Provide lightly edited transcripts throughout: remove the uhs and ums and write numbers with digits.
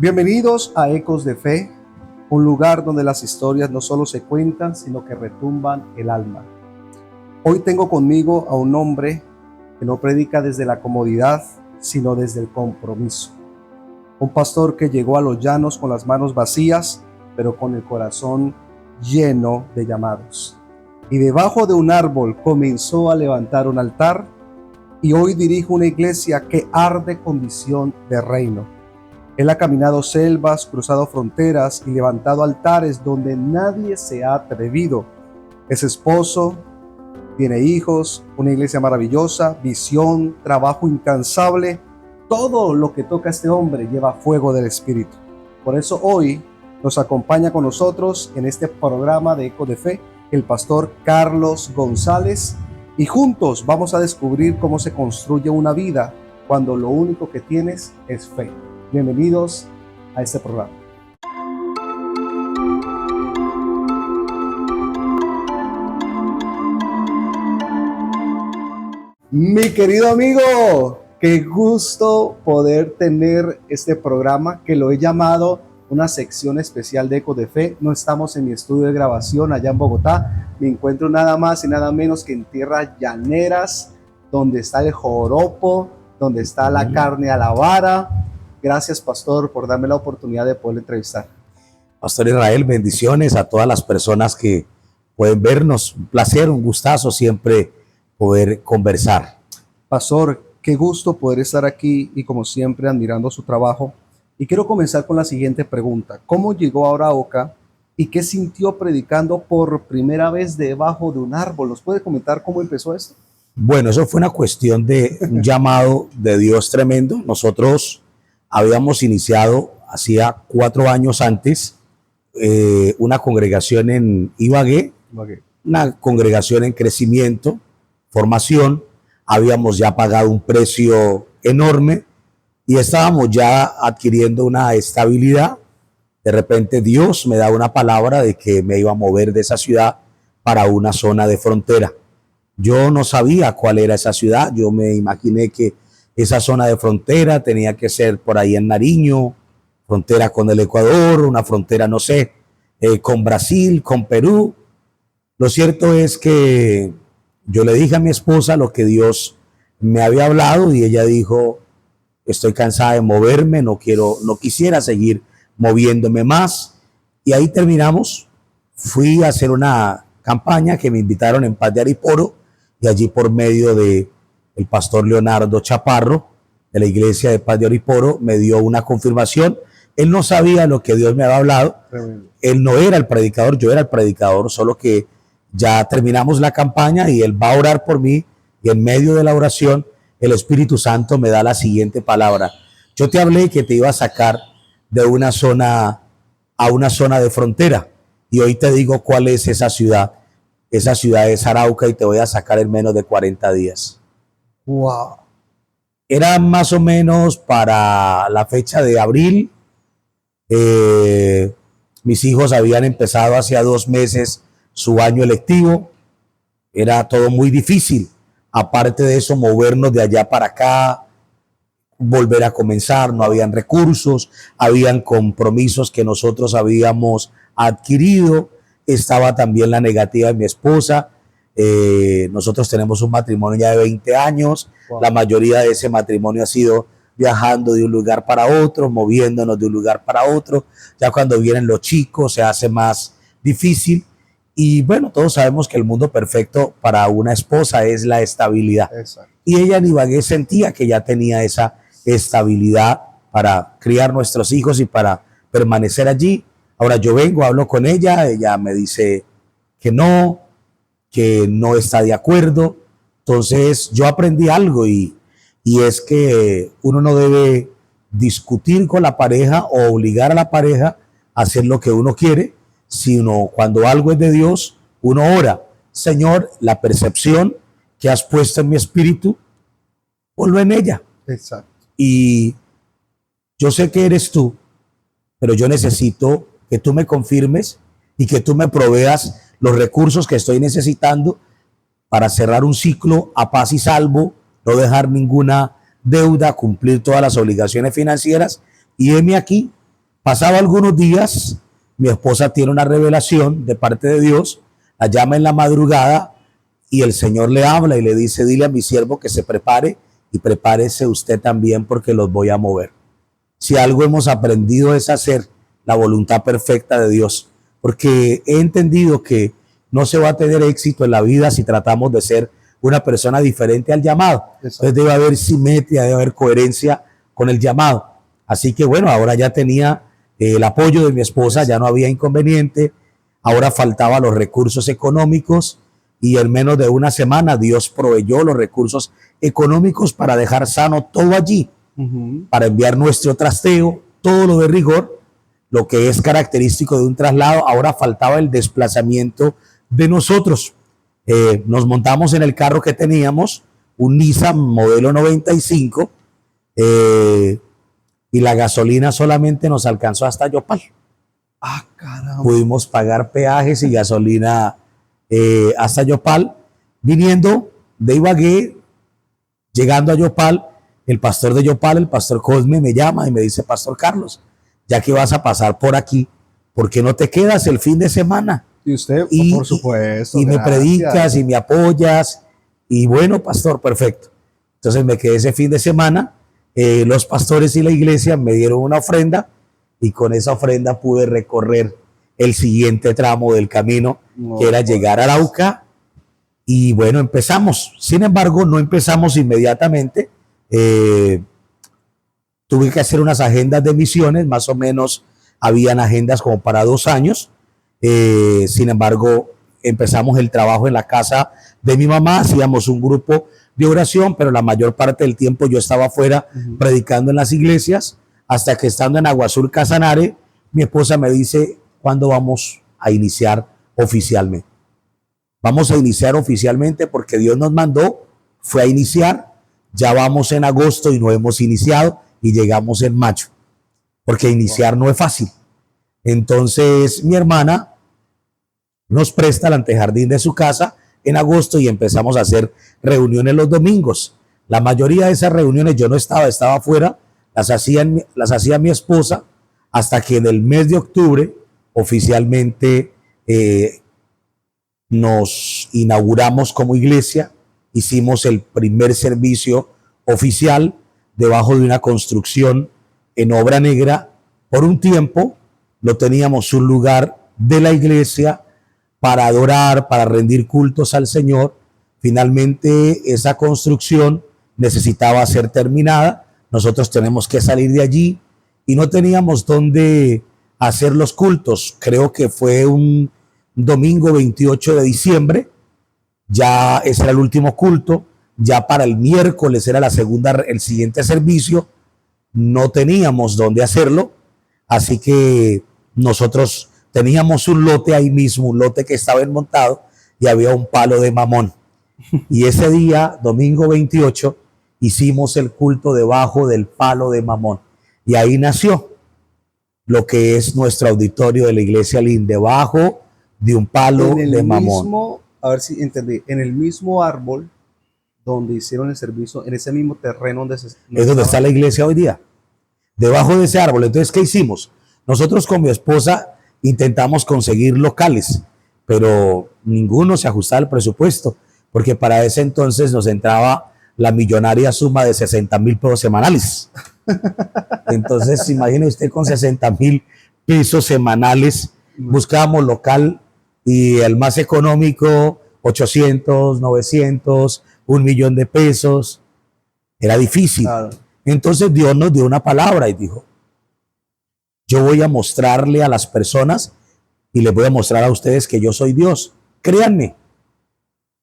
Bienvenidos a Ecos de Fe, un lugar donde las historias no solo se cuentan, sino que retumban el alma. Hoy tengo conmigo a un hombre que no predica desde la comodidad, sino desde el compromiso. Un pastor que llegó a los llanos con las manos vacías, pero con el corazón lleno de llamados. Y debajo de un árbol comenzó a levantar un altar, y hoy dirige una iglesia que arde con visión de reino. Él ha caminado selvas, cruzado fronteras y levantado altares donde nadie se ha atrevido. Es esposo, tiene hijos, una iglesia maravillosa, visión, trabajo incansable. Todo lo que toca este hombre lleva fuego del Espíritu. Por eso hoy nos acompaña con nosotros en este programa de Eco de Fe el pastor Carlos González, y juntos vamos a descubrir cómo se construye una vida cuando lo único que tienes es fe. Bienvenidos a este programa. Mi querido amigo, qué gusto poder tener este programa que lo he llamado una sección especial de Eco de Fe. No estamos en mi estudio de grabación allá en Bogotá. Me encuentro nada más y nada menos que en tierras llaneras, donde está el joropo, donde está la carne a la vara. Gracias, pastor, por darme la oportunidad de poder entrevistar. Pastor Israel, bendiciones a todas las personas que pueden vernos. Un placer, un gustazo siempre poder conversar. Pastor, qué gusto poder estar aquí y como siempre admirando su trabajo. Y quiero comenzar con la siguiente pregunta. ¿Cómo llegó ahora a Oca y qué sintió predicando por primera vez debajo de un árbol? ¿Nos puede comentar cómo empezó esto? Bueno, eso fue una cuestión de un llamado de Dios tremendo. Nosotros habíamos iniciado hacía 4 años antes una congregación en Ibagué, una congregación en crecimiento, formación. Habíamos ya pagado un precio enorme y estábamos ya adquiriendo una estabilidad. De repente Dios me da una palabra de que me iba a mover de esa ciudad para una zona de frontera. Yo no sabía cuál era esa ciudad. Yo me imaginé que esa zona de frontera tenía que ser por ahí en Nariño, frontera con el Ecuador, una frontera, no sé, con Brasil, con Perú. Lo cierto es que yo le dije a mi esposa lo que Dios me había hablado y ella dijo: estoy cansada de moverme, no quisiera seguir moviéndome más. Y ahí terminamos. Fui a hacer una campaña que me invitaron en Paz de Ariporo, y allí por medio de el pastor Leonardo Chaparro de la iglesia de Paz de Ariporo me dio una confirmación. Él no sabía lo que Dios me había hablado. Él no era el predicador, yo era el predicador, solo que ya terminamos la campaña y él va a orar por mí, y en medio de la oración el Espíritu Santo me da la siguiente palabra: yo te hablé que te iba a sacar de una zona a una zona de frontera, y hoy te digo cuál es esa ciudad. Esa ciudad es Arauca y te voy a sacar en menos de 40 días. Wow. Era más o menos para la fecha de abril. Mis hijos habían empezado hacía 2 meses su año lectivo. Era todo muy difícil. Aparte de eso, movernos de allá para acá, volver a comenzar, no habían recursos, habían compromisos que nosotros habíamos adquirido. Estaba también la negativa de mi esposa. Nosotros tenemos un matrimonio ya de 20 años. Wow. La mayoría de ese matrimonio ha sido viajando de un lugar para otro, moviéndonos de un lugar para otro. Ya cuando vienen los chicos se hace más difícil. Y bueno, todos sabemos que el mundo perfecto para una esposa es la estabilidad. Exacto. Y ella en Ibagué sentía que ya tenía esa estabilidad para criar nuestros hijos y para permanecer allí. Ahora yo vengo, hablo con ella, ella me dice que no está de acuerdo. Entonces yo aprendí algo y es que uno no debe discutir con la pareja o obligar a la pareja a hacer lo que uno quiere, sino cuando algo es de Dios, uno ora: Señor, la percepción que has puesto en mi espíritu, ponlo en ella. Exacto. Y yo sé que eres tú, pero yo necesito que tú me confirmes y que tú me proveas los recursos que estoy necesitando para cerrar un ciclo a paz y salvo, no dejar ninguna deuda, cumplir todas las obligaciones financieras. Y heme aquí, Pasado algunos días, mi esposa tiene una revelación de parte de Dios, la llama en la madrugada y el Señor le habla y le dice, dile a mi siervo que se prepare y prepárese usted también porque los voy a mover. Si algo hemos aprendido es hacer la voluntad perfecta de Dios, porque he entendido que no se va a tener éxito en la vida si tratamos de ser una persona diferente al llamado. Entonces debe haber simetría, debe haber coherencia con el llamado. Así que bueno, ahora ya tenía el apoyo de mi esposa, ya no había inconveniente, ahora faltaban los recursos económicos y en menos de una semana Dios proveyó los recursos económicos para dejar sano todo allí, para enviar nuestro trasteo, todo lo de rigor, lo que es característico de un traslado. Ahora faltaba el desplazamiento de nosotros. Nos montamos en el carro que teníamos, un Nissan modelo 95, y la gasolina solamente nos alcanzó hasta Yopal. Ah, caramba. Pudimos pagar peajes y gasolina hasta Yopal. Viniendo de Ibagué, llegando a Yopal, el pastor de Yopal, el pastor Cosme, me llama y me dice, Pastor Carlos, ya que vas a pasar por aquí, ¿por qué no te quedas el fin de semana? Y usted, por supuesto. Y me predicas y me apoyas. Y bueno, pastor, perfecto. Entonces me quedé ese fin de semana. Los pastores y la iglesia me dieron una ofrenda y con esa ofrenda pude recorrer el siguiente tramo del camino, que era llegar a Arauca. Y bueno, empezamos. Sin embargo, no empezamos inmediatamente. Tuve que hacer unas agendas de misiones, más o menos habían agendas como para 2 años. Sin embargo, empezamos el trabajo en la casa de mi mamá, hacíamos un grupo de oración, pero la mayor parte del tiempo yo estaba afuera predicando en las iglesias, hasta que estando en Aguazul, Casanare, mi esposa me dice, ¿cuándo vamos a iniciar oficialmente? Vamos a iniciar oficialmente porque Dios nos mandó, fue a iniciar, ya vamos en agosto y no hemos iniciado y llegamos en mayo, porque iniciar no es fácil. Entonces mi hermana nos presta el antejardín de su casa en agosto y empezamos a hacer reuniones los domingos. La mayoría de esas reuniones yo no estaba afuera, las hacía mi esposa, hasta que en el mes de octubre oficialmente nos inauguramos como iglesia, hicimos el primer servicio oficial debajo de una construcción en obra negra. Por un tiempo no teníamos un lugar de la iglesia para adorar, para rendir cultos al Señor. Finalmente esa construcción necesitaba ser terminada, nosotros tenemos que salir de allí y no teníamos dónde hacer los cultos. Creo que fue un domingo 28 de diciembre, ya ese era el último culto, ya para el miércoles era el siguiente servicio, no teníamos dónde hacerlo, así que nosotros teníamos un lote ahí mismo, un lote que estaba enmontado y había un palo de mamón. Y ese día, domingo 28, hicimos el culto debajo del palo de mamón. Y ahí nació lo que es nuestro auditorio de la Iglesia Lin, debajo de un palo de mamón. A ver si entendí, en el mismo árbol donde hicieron el servicio, en ese mismo terreno donde es donde está la iglesia hoy día, debajo de ese árbol. Entonces, ¿qué hicimos? Nosotros con mi esposa intentamos conseguir locales, pero ninguno se ajustaba al presupuesto, porque para ese entonces nos entraba la millonaria suma de 60,000 pesos semanales. Entonces, imagine usted con 60,000 pesos semanales, buscábamos local y el más económico, 800, 900, 1,000,000 de pesos. Era difícil. Claro. Entonces Dios nos dio una palabra y dijo, yo voy a mostrarle a las personas y les voy a mostrar a ustedes que yo soy Dios. Créanme.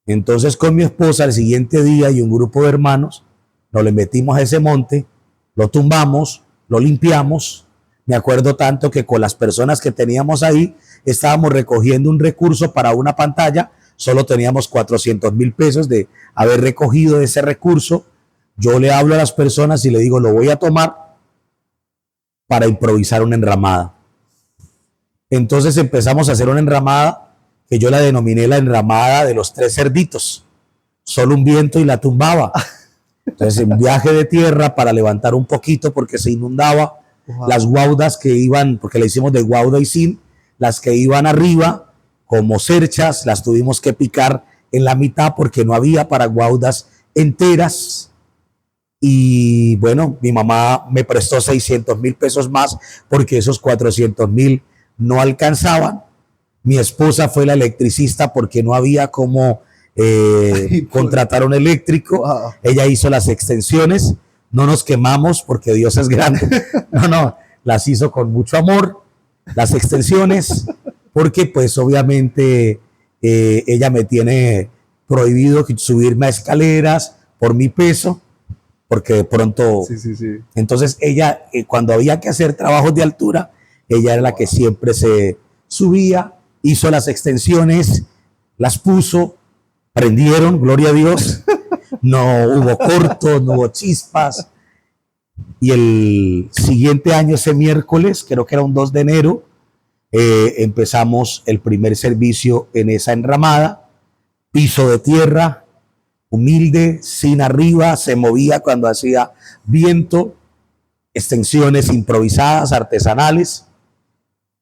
Entonces con mi esposa el siguiente día y un grupo de hermanos nos le metimos a ese monte, lo tumbamos, lo limpiamos. Me acuerdo tanto que con las personas que teníamos ahí estábamos recogiendo un recurso para una pantalla. Solo teníamos 400,000 pesos de haber recogido ese recurso. Yo le hablo a las personas y le digo, lo voy a tomar para improvisar una enramada. Entonces empezamos a hacer una enramada que yo la denominé la enramada de los 3 cerditos. Solo un viento y la tumbaba. Entonces en viaje de tierra para levantar un poquito porque se inundaba, Wow. Las guaudas que iban, porque le hicimos de guauda y sin, las que iban arriba, como cerchas, las tuvimos que picar en la mitad porque no había para guaudas enteras. Y bueno, mi mamá me prestó 600,000 pesos más porque esos 400,000 no alcanzaban. Mi esposa fue la electricista porque no había cómo contratar un eléctrico. Wow. Ella hizo las extensiones. No nos quemamos porque Dios es grande. No, las hizo con mucho amor, las extensiones, porque pues obviamente ella me tiene prohibido subirme a escaleras por mi peso, porque de pronto... Sí. Entonces ella, cuando había que hacer trabajos de altura, ella era la que siempre se subía, hizo las extensiones, las puso, prendieron, gloria a Dios. No hubo cortos, no hubo chispas. Y el siguiente año, ese miércoles, creo que era un 2 de enero, empezamos el primer servicio en esa enramada, piso de tierra, humilde, sin arriba, se movía cuando hacía viento, extensiones improvisadas, artesanales.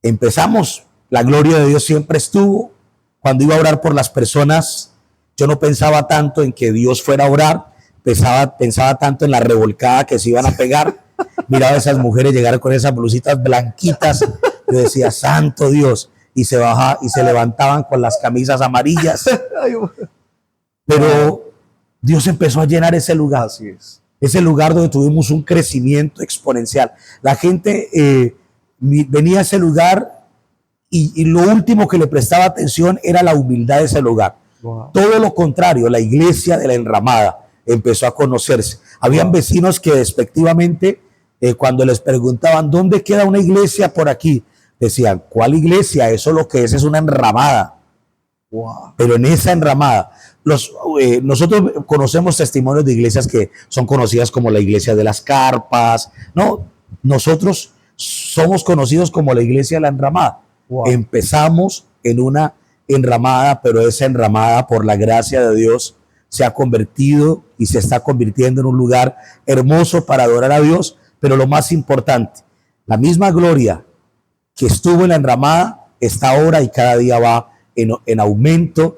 Empezamos, la gloria de Dios siempre estuvo. Cuando iba a orar por las personas, yo no pensaba tanto en que Dios fuera a orar, pensaba tanto en la revolcada que se iban a pegar. Miraba a esas mujeres llegar con esas blusitas blanquitas. Yo decía, santo Dios, y se levantaban con las camisas amarillas. Pero Dios empezó a llenar ese lugar. Así es. Ese lugar donde tuvimos un crecimiento exponencial. La gente venía a ese lugar y lo último que le prestaba atención era la humildad de ese lugar. Wow. Todo lo contrario, la iglesia de la enramada empezó a conocerse. Habían vecinos que despectivamente, cuando les preguntaban, ¿dónde queda una iglesia por aquí? Decían, ¿cuál iglesia? Eso lo que es una enramada. Wow. Pero en esa enramada, nosotros conocemos testimonios de iglesias que son conocidas como la iglesia de las carpas. No, nosotros somos conocidos como la iglesia de la enramada. Wow. Empezamos en una enramada, pero esa enramada, por la gracia de Dios, se ha convertido y se está convirtiendo en un lugar hermoso para adorar a Dios. Pero lo más importante, la misma gloria que estuvo en la enramada está ahora y cada día va en aumento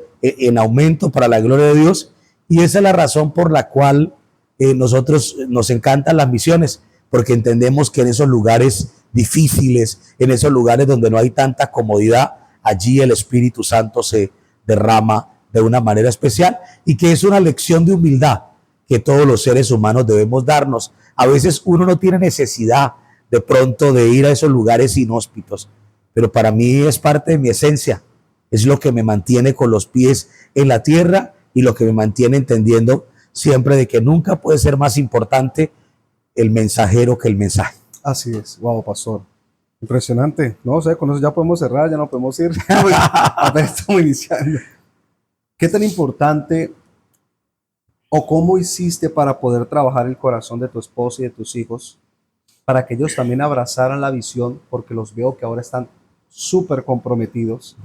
para la gloria de Dios. Y esa es la razón por la cual nosotros nos encantan las misiones, porque entendemos que en esos lugares difíciles, en esos lugares donde no hay tanta comodidad, allí el Espíritu Santo se derrama de una manera especial, y que es una lección de humildad que todos los seres humanos debemos darnos. A veces uno no tiene necesidad de pronto de ir a esos lugares inhóspitos, pero para mí es parte de mi esencia, es lo que me mantiene con los pies en la tierra y lo que me mantiene entendiendo siempre de que nunca puede ser más importante el mensajero que el mensaje. Así es. Wow, pastor. Impresionante. No sé, con eso ya podemos cerrar, ya no podemos ir. Apenas estamos iniciando. ¿Qué tan importante o cómo hiciste para poder trabajar el corazón de tu esposa y de tus hijos para que ellos también abrazaran la visión? Porque los veo que ahora están súper comprometidos,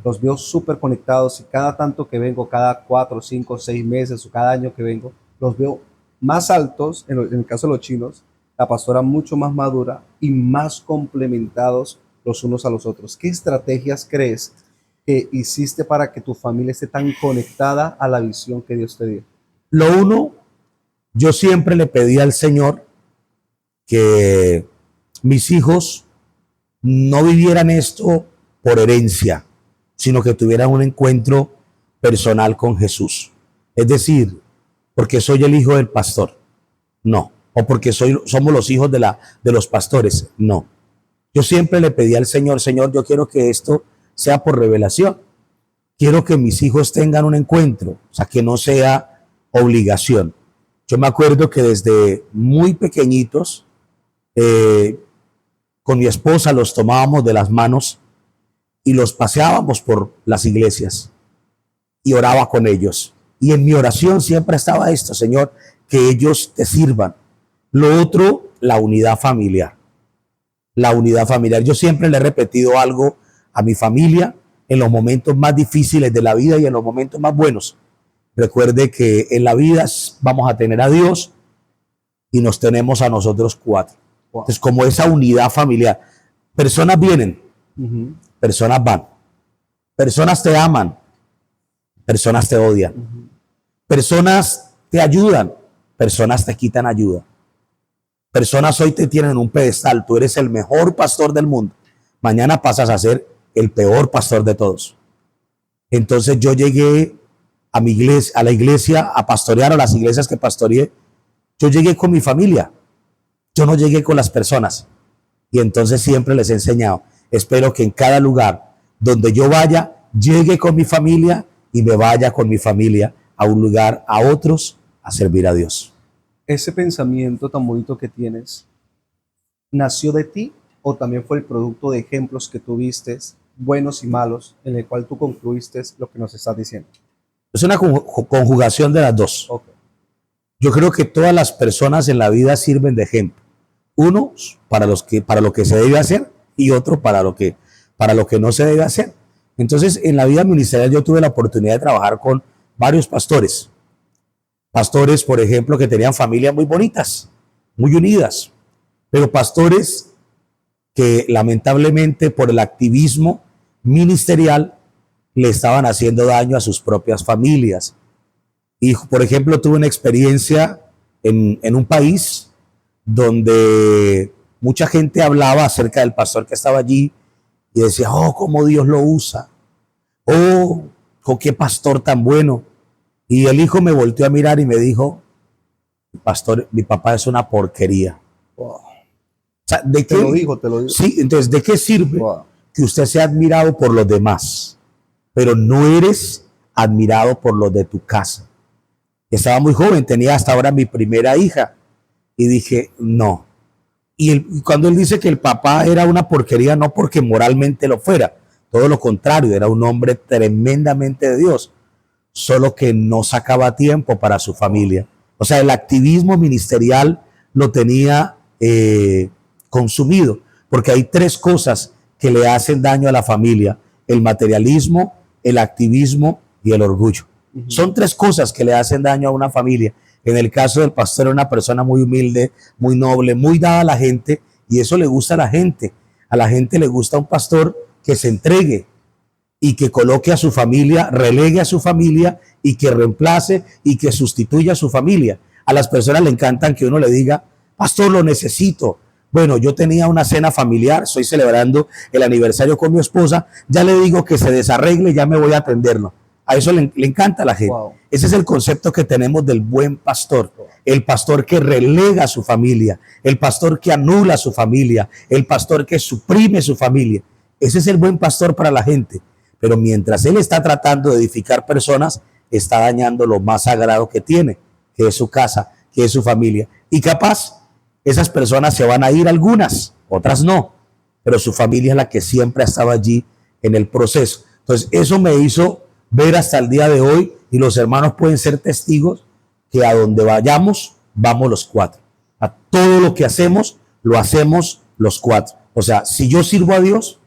los veo súper conectados, y cada tanto que vengo, cada 4, 5, 6 meses o cada año que vengo, los veo más altos, en el caso de los chinos, la pastora mucho más madura y más complementados los unos a los otros. ¿Qué estrategias crees que hiciste para que tu familia esté tan conectada a la visión que Dios te dio? Lo uno, yo siempre le pedí al Señor que mis hijos no vivieran esto por herencia, sino que tuvieran un encuentro personal con Jesús. Es decir, porque soy el hijo del pastor, no. O porque somos los hijos de los pastores, no. Yo siempre le pedí al Señor, Señor, yo quiero que esto sea por revelación. Quiero que mis hijos tengan un encuentro, o sea, que no sea obligación. Yo me acuerdo que desde muy pequeñitos, con mi esposa los tomábamos de las manos y los paseábamos por las iglesias y oraba con ellos. Y en mi oración siempre estaba esto, Señor, que ellos te sirvan. Lo otro, la unidad familiar. La unidad familiar. Yo siempre le he repetido algo a mi familia en los momentos más difíciles de la vida y en los momentos más buenos. Recuerde que en la vida vamos a tener a Dios y nos tenemos a nosotros 4. Wow. Entonces, como esa unidad familiar. Personas vienen, Ujú, personas van. Personas te aman, personas te odian. ujú. Personas te ayudan, personas te quitan ayuda. Personas hoy te tienen en un pedestal, tú eres el mejor pastor del mundo. Mañana pasas a ser el peor pastor de todos. Entonces yo llegué a mi iglesia, a la iglesia, a pastorear a las iglesias que pastoreé. Yo llegué con mi familia, yo no llegué con las personas. Y entonces siempre les he enseñado, espero que en cada lugar donde yo vaya, llegue con mi familia y me vaya con mi familia a un lugar, a otros, a servir a Dios. ¿Ese pensamiento tan bonito que tienes nació de ti o también fue el producto de ejemplos que tuviste, buenos y malos, en el cual tú concluiste lo que nos estás diciendo? Es una conjugación de las dos. Ok. Yo creo que todas las personas en la vida sirven de ejemplo. Uno para lo que se debe hacer y otro para lo que no se debe hacer. Entonces, en la vida ministerial yo tuve la oportunidad de trabajar con varios pastores. Pastores, por ejemplo, que tenían familias muy bonitas, muy unidas, pero pastores que lamentablemente por el activismo ministerial le estaban haciendo daño a sus propias familias. Y, por ejemplo, tuve una experiencia en un país donde mucha gente hablaba acerca del pastor que estaba allí y decía, oh, cómo Dios lo usa, oh, qué pastor tan bueno. Y el hijo me volteó a mirar y me dijo, pastor, mi papá es una porquería. Wow. O sea, ¿de Te qué? lo digo, te lo digo. Sí, entonces, ¿de qué sirve Wow. que usted sea admirado por los demás, pero no eres admirado por los de tu casa? Estaba muy joven, tenía hasta ahora mi primera hija y dije, no. Y cuando él dice que el papá era una porquería, no porque moralmente lo fuera, todo lo contrario, era un hombre tremendamente de Dios, solo que no sacaba tiempo para su familia. O sea, el activismo ministerial lo tenía consumido, porque hay tres cosas que le hacen daño a la familia: el materialismo, el activismo y el orgullo. Son tres cosas que le hacen daño a una familia. En el caso del pastor, era una persona muy humilde, muy noble, muy dada a la gente, y eso le gusta a la gente. A la gente le gusta un pastor que se entregue y que coloque a su familia, relegue a su familia y que reemplace y que sustituya a su familia. A las personas le encantan que uno le diga, pastor, lo necesito. Bueno, yo tenía una cena familiar, estoy celebrando el aniversario con mi esposa, ya le digo que se desarregle, ya me voy a atenderlo. A eso le encanta a la gente. Wow. Ese es el concepto que tenemos del buen pastor. El pastor que relega a su familia, el pastor que anula a su familia, el pastor que suprime su familia. Ese es el buen pastor para la gente. Pero mientras él está tratando de edificar personas, está dañando lo más sagrado que tiene, que es su casa, que es su familia. Y capaz, esas personas se van a ir, algunas, otras no, pero su familia es la que siempre ha estado allí en el proceso. Entonces, eso me hizo ver hasta el día de hoy, y los hermanos pueden ser testigos, que a donde vayamos, vamos los cuatro. A todo lo que hacemos, lo hacemos los cuatro. O sea, si yo sirvo a Dios,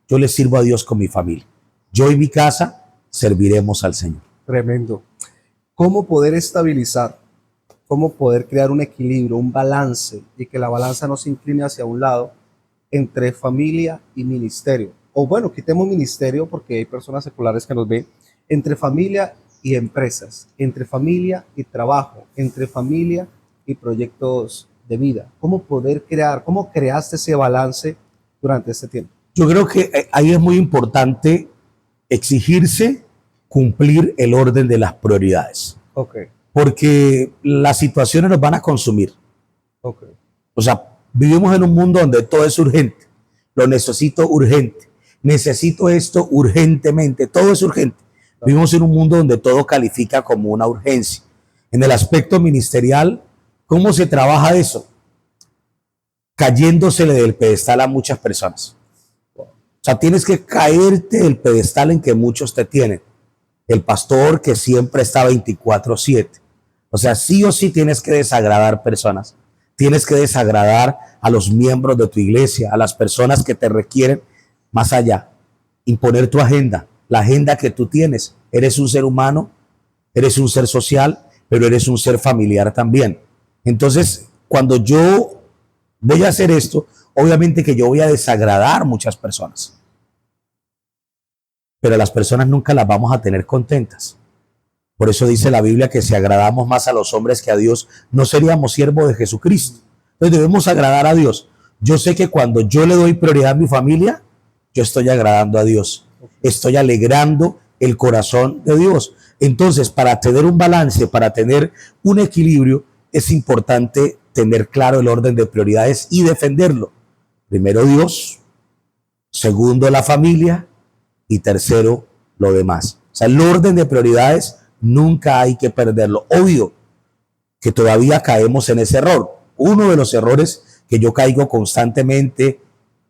yo le sirvo a Dios con mi familia. Yo y mi casa serviremos al Señor. Tremendo. ¿Cómo poder estabilizar? ¿Cómo poder crear un equilibrio, un balance, y que la balanza no se incline hacia un lado entre familia y ministerio? O bueno, quitemos ministerio porque hay personas seculares que nos ven. Entre familia y empresas, entre familia y trabajo, entre familia y proyectos de vida. ¿Cómo poder crear? ¿Cómo creaste ese balance durante este tiempo? Yo creo que ahí es muy importante exigirse cumplir el orden de las prioridades. Okay. Porque las situaciones nos van a consumir. Okay. O sea, vivimos en un mundo donde todo es urgente. Lo necesito urgente. Necesito esto urgentemente. Todo es urgente. Vivimos en un mundo donde todo califica como una urgencia. En el aspecto ministerial, ¿cómo se trabaja eso? Cayéndosele del pedestal a muchas personas. O sea, tienes que caerte del pedestal en que muchos te tienen. El pastor que siempre está 24/7. O sea, sí o sí tienes que desagradar personas. Tienes que desagradar a los miembros de tu iglesia, a las personas que te requieren más allá. Imponer tu agenda, la agenda que tú tienes. Eres un ser humano, eres un ser social, pero eres un ser familiar también. Entonces, cuando yo voy a hacer esto, obviamente que yo voy a desagradar a muchas personas, pero las personas nunca las vamos a tener contentas. Por eso dice la Biblia que si agradamos más a los hombres que a Dios, no seríamos siervos de Jesucristo. Entonces debemos agradar a Dios. Yo sé que cuando yo le doy prioridad a mi familia, yo estoy agradando a Dios. Estoy alegrando el corazón de Dios. Entonces, para tener un balance, para tener un equilibrio, es importante tener claro el orden de prioridades y defenderlo. Primero Dios, segundo la familia y tercero lo demás. O sea, el orden de prioridades nunca hay que perderlo. Obvio que todavía caemos en ese error. Uno de los errores que yo caigo constantemente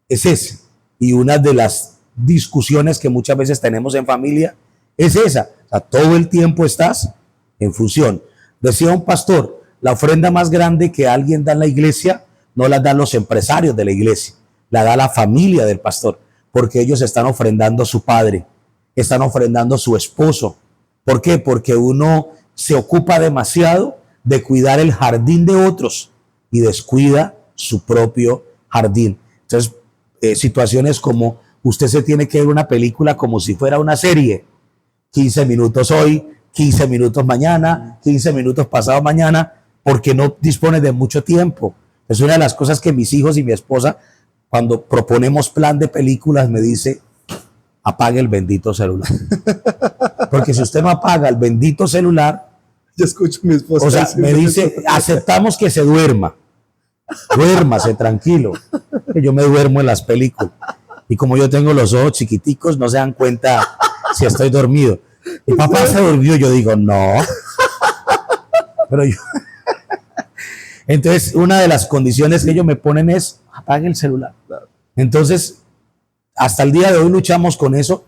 es ese. Y una de las discusiones que muchas veces tenemos en familia es esa. O sea, todo el tiempo estás en función. Decía un pastor, la ofrenda más grande que alguien da en la iglesia no la dan los empresarios de la iglesia, la da la familia del pastor, porque ellos están ofrendando a su padre, están ofrendando a su esposo. ¿Por qué? Porque uno se ocupa demasiado de cuidar el jardín de otros y descuida su propio jardín. Entonces, situaciones como usted se tiene que ver una película como si fuera una serie. 15 minutos hoy, 15 minutos mañana, 15 minutos pasado mañana, porque no dispone de mucho tiempo. Es una de las cosas que mis hijos y mi esposa, cuando proponemos plan de películas, me dice, apague el bendito celular. Porque si usted no apaga el bendito celular, yo escucho a mi esposa. O sea, me dice, aceptamos que se duerma. Duérmase tranquilo. Que yo me duermo en las películas. Y como yo tengo los ojos chiquiticos, no se dan cuenta si estoy dormido. Mi papá se durmió, yo digo, no. Pero yo... Entonces, una de las condiciones que ellos me ponen es, apague el celular. Entonces, hasta el día de hoy luchamos con eso,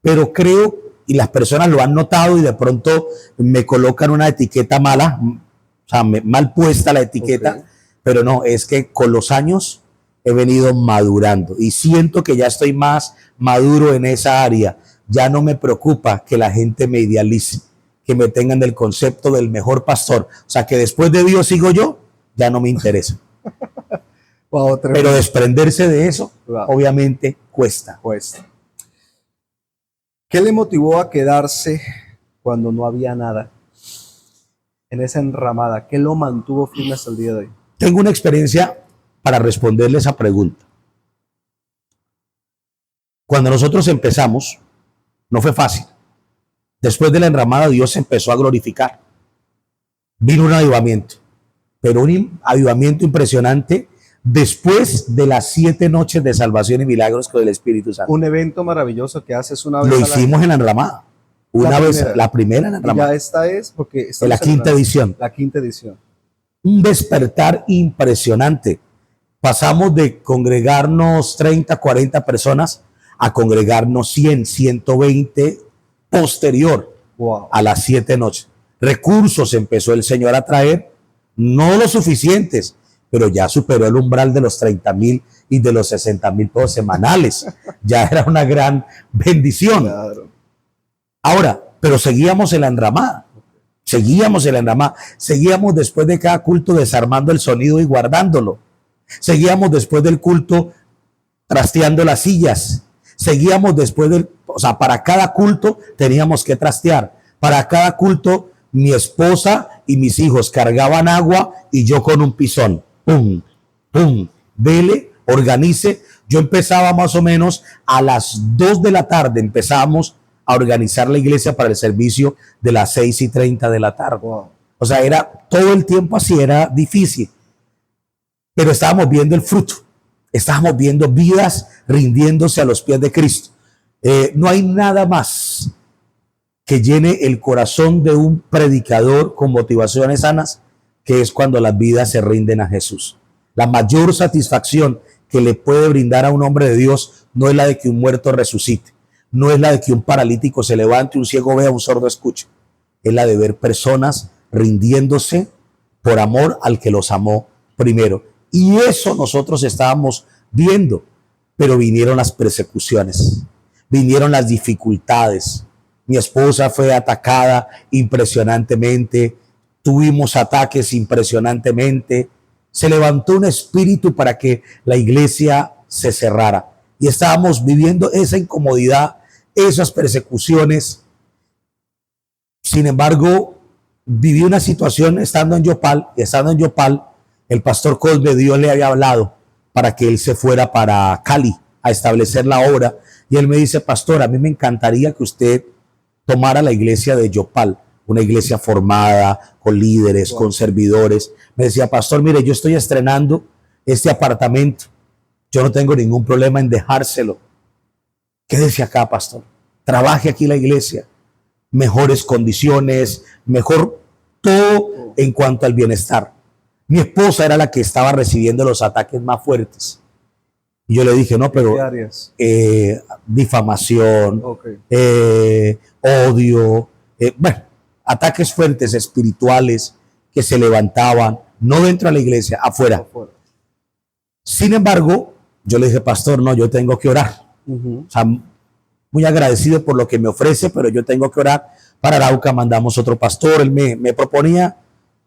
pero creo, y las personas lo han notado y de pronto me colocan una etiqueta mala, o sea, mal puesta la etiqueta, okay. Pero no, es que con los años he venido madurando y siento que ya estoy más maduro en esa área. Ya no me preocupa que la gente me idealice, que me tengan del concepto del mejor pastor. O sea, que después de Dios sigo yo, ya no me interesa. Wow, pero desprenderse de eso, wow, obviamente cuesta. ¿Qué le motivó a quedarse cuando no había nada en esa enramada? ¿Qué lo mantuvo firme hasta el día de hoy? Tengo una experiencia para responderle esa pregunta. Cuando nosotros empezamos, no fue fácil. Después de la enramada, Dios se empezó a glorificar. Vino un avivamiento, pero un avivamiento impresionante después de las 7 noches de salvación y milagros con el Espíritu Santo. Un evento maravilloso que haces una vez. Lo hicimos en la enramada. La primera en la enramada. Ya esta es porque en la quinta edición. La quinta edición. Un despertar impresionante. Pasamos de congregarnos 30, 40 personas a congregarnos 100, 120 posterior, wow, a las 7 noches. Recursos empezó el Señor a traer, no los suficientes, pero ya superó el umbral de los 30,000 y de los 60,000 pesos semanales. Ya era una gran bendición. Claro. Ahora, pero seguíamos en la enramada. Seguíamos después de cada culto desarmando el sonido y guardándolo. Seguíamos después del culto trasteando las sillas. Seguíamos después o sea, para cada culto teníamos que trastear. Para cada culto mi esposa y mis hijos cargaban agua y yo con un pisón. Pum, pum, vele, organice. Yo empezaba más o menos a las 2 de la tarde, empezamos a organizar la iglesia para el servicio de las 6:30 de la tarde. Wow. O sea, era todo el tiempo así, era difícil. Pero estábamos viendo el fruto. Estábamos viendo vidas rindiéndose a los pies de Cristo. No hay nada más que llene el corazón de un predicador con motivaciones sanas, que es cuando las vidas se rinden a Jesús. La mayor satisfacción que le puede brindar a un hombre de Dios no es la de que un muerto resucite, no es la de que un paralítico se levante, un ciego vea, un sordo escuche. Es la de ver personas rindiéndose por amor al que los amó primero. Y eso nosotros estábamos viendo, pero vinieron las persecuciones, vinieron las dificultades. Mi esposa fue atacada impresionantemente, tuvimos ataques impresionantemente, se levantó un espíritu para que la iglesia se cerrara. Y estábamos viviendo esa incomodidad, esas persecuciones. Sin embargo, viví una situación estando en Yopal, y estando en Yopal, el pastor Cosme, Dios le había hablado para que él se fuera para Cali a establecer la obra. Y él me dice, pastor, a mí me encantaría que usted tomara la iglesia de Yopal, una iglesia formada, con líderes, con servidores. Me decía, pastor, mire, yo estoy estrenando este apartamento. Yo no tengo ningún problema en dejárselo. Quédese acá, pastor. Trabaje aquí en la iglesia. Mejores condiciones, mejor todo en cuanto al bienestar. Mi esposa era la que estaba recibiendo los ataques más fuertes. Y yo le dije, no, pero difamación, odio, bueno, ataques fuertes espirituales que se levantaban, no dentro de la iglesia, afuera. Sin embargo, yo le dije, pastor, no, yo tengo que orar. O sea, muy agradecido por lo que me ofrece, pero yo tengo que orar. Para Arauca mandamos otro pastor. Él me proponía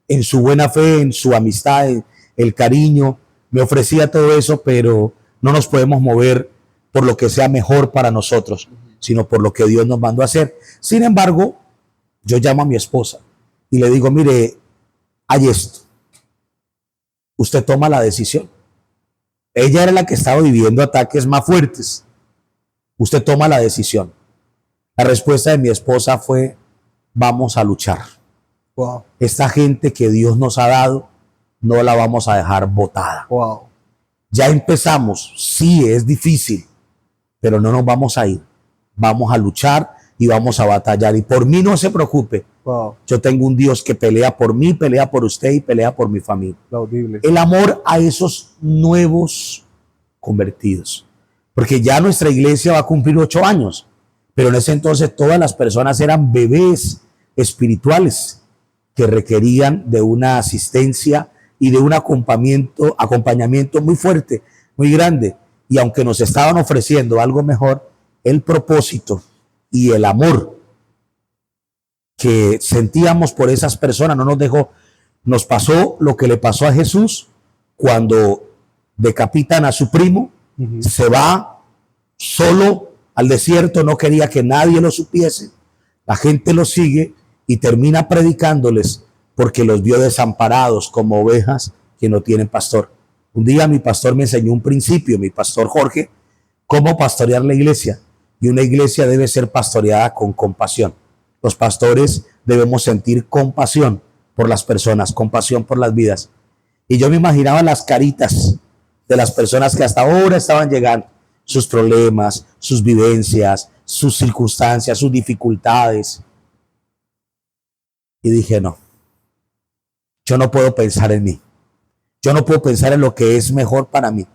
en su buena fe, en su amistad, el cariño, me ofrecía todo eso, pero no nos podemos mover por lo que sea mejor para nosotros, sino por lo que Dios nos mandó a hacer. Sin embargo, yo llamo a mi esposa y le digo, mire, hay esto. Usted toma la decisión. Ella era la que estaba viviendo ataques más fuertes. Usted toma la decisión. La respuesta de mi esposa fue, vamos a luchar. Wow. Esta gente que Dios nos ha dado, no la vamos a dejar botada. Wow. Ya empezamos, sí, es difícil, pero no nos vamos a ir. Vamos a luchar y vamos a batallar. Y por mí no se preocupe. Wow. Yo tengo un Dios que pelea por mí, pelea por usted y pelea por mi familia. Plaudible. El amor a esos nuevos convertidos. Porque ya nuestra iglesia va a cumplir 8 años. Pero en ese entonces todas las personas eran bebés espirituales que requerían de una asistencia y de un acompañamiento muy fuerte, muy grande. Y aunque nos estaban ofreciendo algo mejor, el propósito y el amor que sentíamos por esas personas no nos dejó. Nos pasó lo que le pasó a Jesús cuando decapitan a su primo, se va solo al desierto, no quería que nadie lo supiese. La gente lo sigue y termina predicándoles porque los vio desamparados como ovejas que no tienen pastor. Un día mi pastor me enseñó un principio, mi pastor Jorge, cómo pastorear la iglesia. Y una iglesia debe ser pastoreada con compasión. Los pastores debemos sentir compasión por las personas, compasión por las vidas. Y yo me imaginaba las caritas de las personas que hasta ahora estaban llegando, sus problemas, sus vivencias, sus circunstancias, sus dificultades. Y dije, no, yo no puedo pensar en mí. Yo no puedo pensar en lo que es mejor para mí.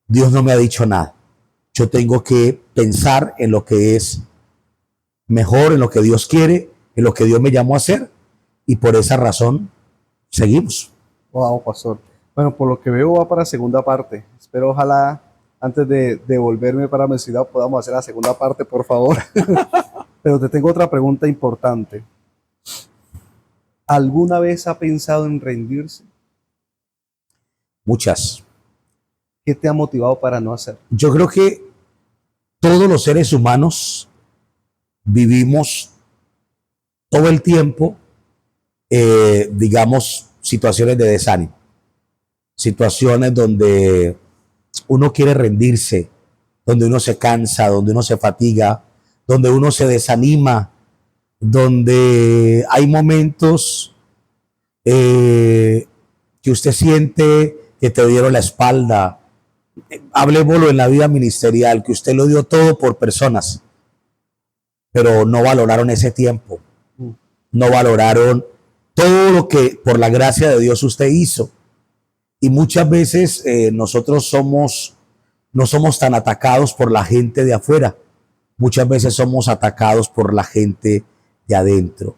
Dios no me ha dicho nada. Yo tengo que pensar en lo que es mejor, en lo que Dios quiere, en lo que Dios me llamó a hacer. Y por esa razón, seguimos. Wow, pastor. Bueno, por lo que veo va para la segunda parte. Espero ojalá antes de volverme para mi ciudad podamos hacer la segunda parte, por favor. Pero te tengo otra pregunta importante. ¿Alguna vez ha pensado en rendirse? Muchas. ¿Qué te ha motivado para no hacer? Yo creo que todos los seres humanos vivimos todo el tiempo, digamos, situaciones de desánimo. Situaciones donde uno quiere rendirse, donde uno se cansa, donde uno se fatiga, donde uno se desanima, donde hay momentos que usted siente que te dieron la espalda. Hablemoslo en la vida ministerial, que usted lo dio todo por personas, pero no valoraron ese tiempo, no valoraron todo lo que por la gracia de Dios usted hizo. Y muchas veces nosotros no somos tan atacados por la gente de afuera, muchas veces somos atacados por la gente de adentro.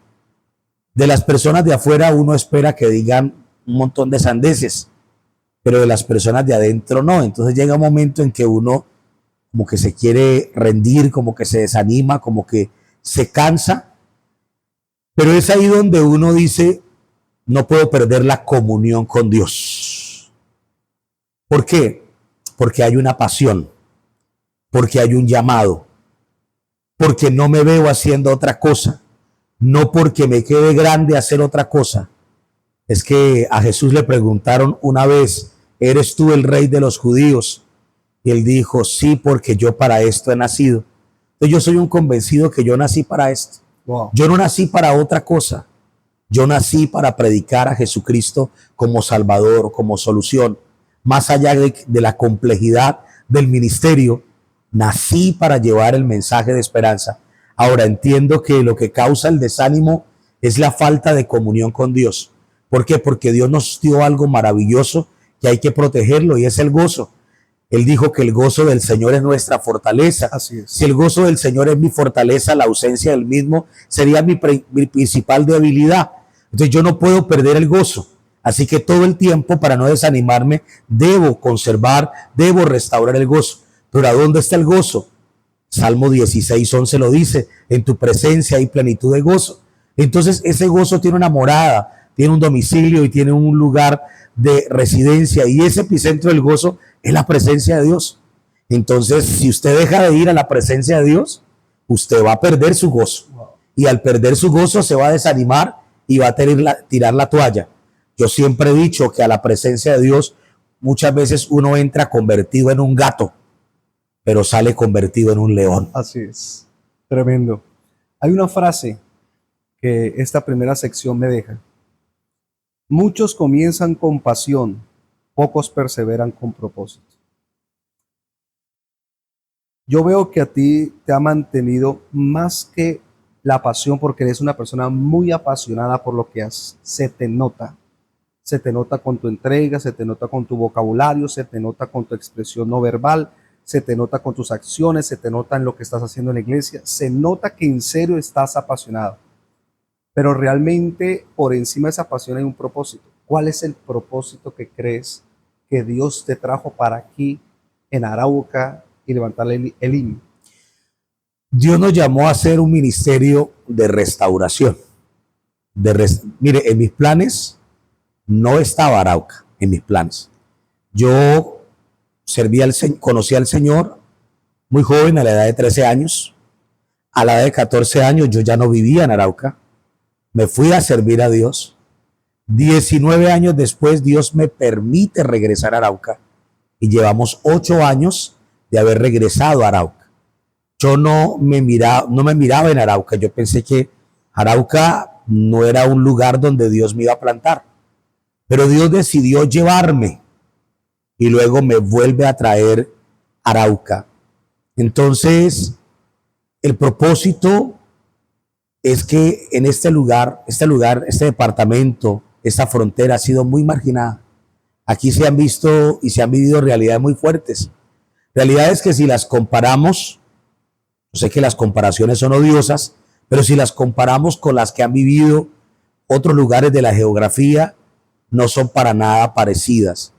De las personas de afuera uno espera que digan un montón de sandeces, pero de las personas de adentro no. Entonces llega un momento en que uno como que se quiere rendir, como que se desanima, como que se cansa. Pero es ahí donde uno dice, no puedo perder la comunión con Dios. ¿Por qué? Porque hay una pasión, porque hay un llamado, porque no me veo haciendo otra cosa, no porque me quede grande hacer otra cosa. Es que a Jesús le preguntaron una vez, ¿eres tú el rey de los judíos? Y él dijo, sí, porque yo para esto he nacido. Entonces yo soy un convencido que yo nací para esto. Wow. Yo no nací para otra cosa. Yo nací para predicar a Jesucristo como Salvador, como solución. Más allá de la complejidad del ministerio, nací para llevar el mensaje de esperanza. Ahora entiendo que lo que causa el desánimo es la falta de comunión con Dios. ¿Por qué? Porque Dios nos dio algo maravilloso que hay que protegerlo y es el gozo. Él dijo que el gozo del Señor es nuestra fortaleza. Así es. Si el gozo del Señor es mi fortaleza, la ausencia del mismo sería mi principal debilidad. Entonces yo no puedo perder el gozo. Así que todo el tiempo, para no desanimarme, debo conservar, debo restaurar el gozo. Pero ¿a dónde está el gozo? Salmo 16:11 lo dice, en tu presencia hay plenitud de gozo. Entonces ese gozo tiene una morada, tiene un domicilio y tiene un lugar de residencia. Y ese epicentro del gozo es la presencia de Dios. Entonces, si usted deja de ir a la presencia de Dios, usted va a perder su gozo. Y al perder su gozo se va a desanimar y va a tirar la toalla. Yo siempre he dicho que a la presencia de Dios muchas veces uno entra convertido en un gato, pero sale convertido en un león. Así es. Tremendo. Hay una frase que esta primera sección me deja. Muchos comienzan con pasión, pocos perseveran con propósito. Yo veo que a ti te ha mantenido más que la pasión, porque eres una persona muy apasionada por lo que haces. Se te nota. Se te nota con tu entrega, se te nota con tu vocabulario, se te nota con tu expresión no verbal, se te nota con tus acciones, se te nota en lo que estás haciendo en la iglesia. Se nota que en serio estás apasionado. Pero realmente por encima de esa pasión hay un propósito. ¿Cuál es el propósito que crees que Dios te trajo para aquí en Arauca y levantar el IN? Dios nos llamó a hacer un ministerio de restauración. Mire, en mis planes no estaba Arauca, en mis planes. Yo conocí al Señor muy joven, a la edad de 13 años. A la edad de 14 años yo ya no vivía en Arauca. Me fui a servir a Dios. 19 años después Dios me permite regresar a Arauca y llevamos 8 años de haber regresado a Arauca. Yo no me miraba en Arauca. Yo pensé que Arauca no era un lugar donde Dios me iba a plantar. Pero Dios decidió llevarme y luego me vuelve a traer Arauca. Entonces, el propósito es que en este departamento, esta frontera ha sido muy marginada. Aquí se han visto y se han vivido realidades muy fuertes. Realidades que si las comparamos, yo sé que las comparaciones son odiosas, pero si las comparamos con las que han vivido otros lugares de la geografía, no son para nada parecidas.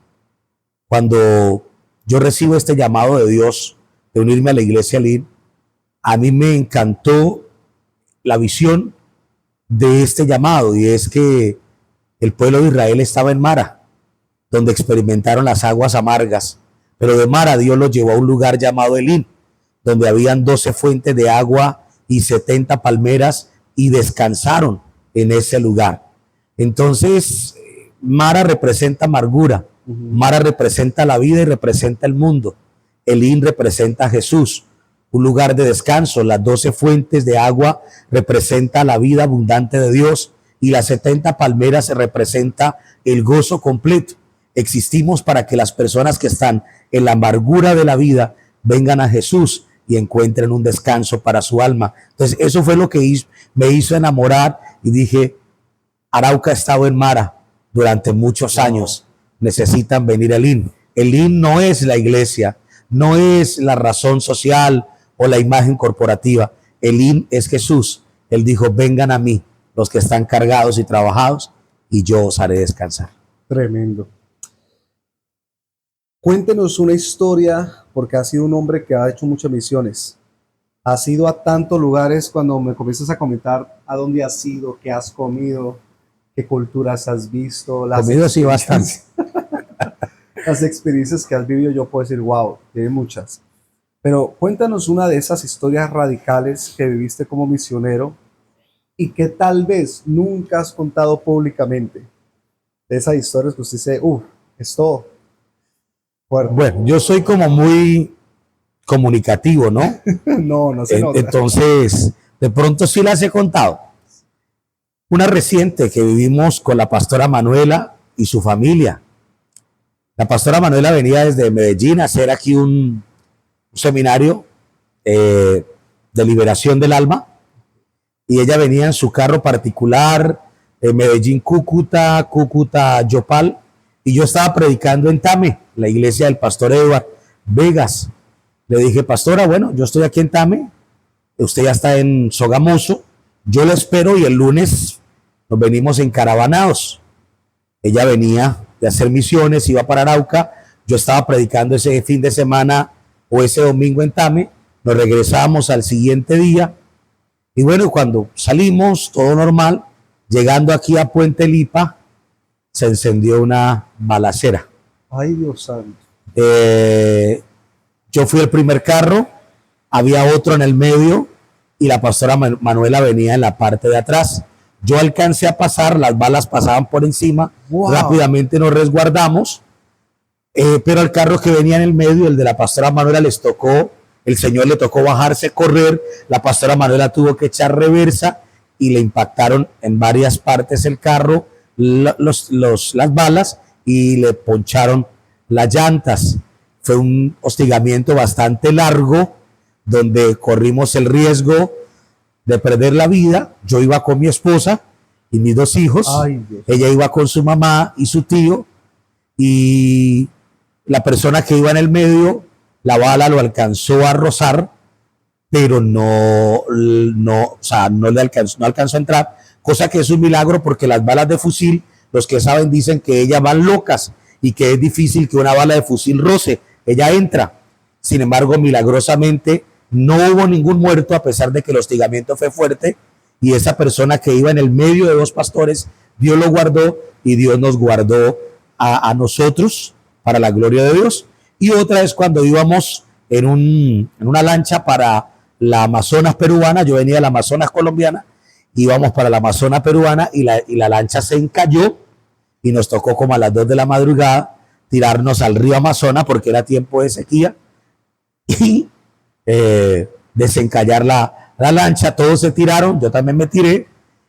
Cuando yo recibo este llamado de Dios de unirme a la iglesia LIN, a mí me encantó la visión de este llamado, y es que el pueblo de Israel estaba en Mara, donde experimentaron las aguas amargas, pero de Mara Dios los llevó a un lugar llamado Elín, donde habían 12 fuentes de agua y 70 palmeras, y descansaron en ese lugar. Entonces, Mara representa amargura, Mara representa la vida y representa el mundo. Elín representa a Jesús, un lugar de descanso. Las 12 fuentes de agua representa la vida abundante de Dios, y las 70 palmeras representa el gozo completo. Existimos para que las personas que están en la amargura de la vida vengan a Jesús y encuentren un descanso para su alma. Entonces eso fue lo que me hizo enamorar, y dije, Arauca ha estado en Mara durante muchos años, necesitan venir al IN. El IN no es la iglesia, no es la razón social o la imagen corporativa. El IN es Jesús. Él dijo, vengan a mí los que están cargados y trabajados, y yo os haré descansar. Tremendo. Cuéntenos una historia, porque ha sido un hombre que ha hecho muchas misiones. Has ido a tantos lugares. Cuando me comienzas a comentar a dónde has ido, qué has comido, qué culturas has visto. Comido sí bastante. Las experiencias que has vivido, yo puedo decir, wow, tiene muchas. Pero cuéntanos una de esas historias radicales que viviste como misionero y que tal vez nunca has contado públicamente. De esas historias que usted dice, esto fuerte. Bueno, yo soy como muy comunicativo, ¿no? No, no se nota. Entonces, de pronto sí las he contado. Una reciente que vivimos con la pastora Manuela y su familia. La pastora Manuela venía desde Medellín a hacer aquí un seminario de liberación del alma, y ella venía en su carro particular, Medellín-Cúcuta, Cúcuta-Yopal, y yo estaba predicando en Tame, la iglesia del pastor Edward Vegas. Le dije, pastora, bueno, yo estoy aquí en Tame, usted ya está en Sogamoso, yo la espero y el lunes nos venimos encaravanados. Ella venía de hacer misiones, iba para Arauca, yo estaba predicando ese fin de semana o ese domingo en Tame, nos regresamos al siguiente día, y bueno, cuando salimos, todo normal, llegando aquí a Puente Lipa, se encendió una balacera. Ay, Dios santo. Yo fui el primer carro, había otro en el medio y la pastora Manuela venía en la parte de atrás. Yo alcancé a pasar, las balas pasaban por encima, wow. Rápidamente nos resguardamos, pero al carro que venía en el medio, el de la pastora Manuela, el Señor le tocó bajarse, correr, la pastora Manuela tuvo que echar reversa y le impactaron en varias partes el carro, las balas, y le poncharon las llantas. Fue un hostigamiento bastante largo, donde corrimos el riesgo de perder la vida. Yo iba con mi esposa y mis 2 hijos. Ay, ella iba con su mamá y su tío, y la persona que iba en el medio, la bala lo alcanzó a rozar, pero no alcanzó a entrar, cosa que es un milagro, porque las balas de fusil, los que saben dicen que ellas van locas y que es difícil que una bala de fusil roce, ella entra. Sin embargo, milagrosamente no hubo ningún muerto, a pesar de que el hostigamiento fue fuerte, y esa persona que iba en el medio de 2 pastores, Dios lo guardó y Dios nos guardó a nosotros para la gloria de Dios. Y otra es cuando íbamos en una lancha para la Amazonas peruana, yo venía de la Amazonas colombiana, íbamos para la Amazonas peruana y la lancha se encalló y nos tocó como a las 2 de la madrugada tirarnos al río Amazonas porque era tiempo de sequía y desencallar la lancha. Todos se tiraron, yo también me tiré,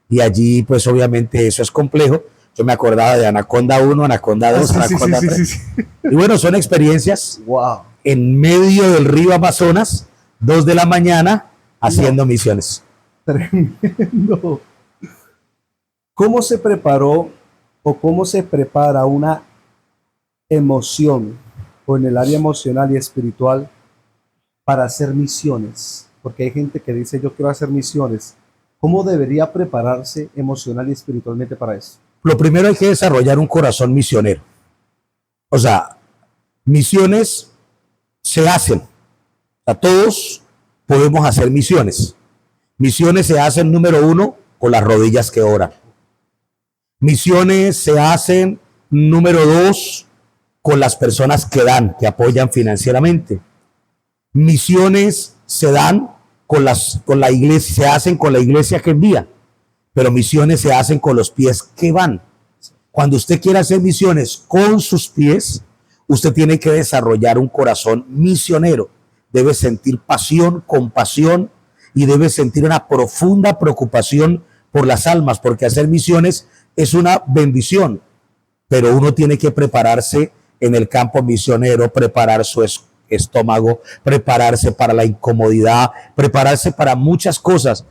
y allí pues obviamente eso es complejo. Yo me acordaba de Anaconda 1, Anaconda 2, Anaconda 3. Sí. Y bueno, son experiencias wow. En medio del río Amazonas, 2 de la mañana, haciendo misiones. Tremendo. ¿Cómo se preparó o cómo se prepara una emoción o en el área emocional y espiritual para hacer misiones? Porque hay gente que dice, yo quiero hacer misiones. ¿Cómo debería prepararse emocional y espiritualmente para eso? Lo primero, hay que desarrollar un corazón misionero. O sea, misiones se hacen. O sea, todos podemos hacer misiones. Misiones se hacen, número 1, con las rodillas que oran. Misiones se hacen, número 2, con las personas que dan, que apoyan financieramente. Misiones se dan con la iglesia, se hacen con la iglesia que envía. Pero misiones se hacen con los pies que van. Cuando usted quiere hacer misiones con sus pies, usted tiene que desarrollar un corazón misionero. Debe sentir pasión, compasión, y debe sentir una profunda preocupación por las almas, porque hacer misiones es una bendición, pero uno tiene que prepararse en el campo misionero, preparar su estómago, prepararse para la incomodidad, prepararse para muchas cosas,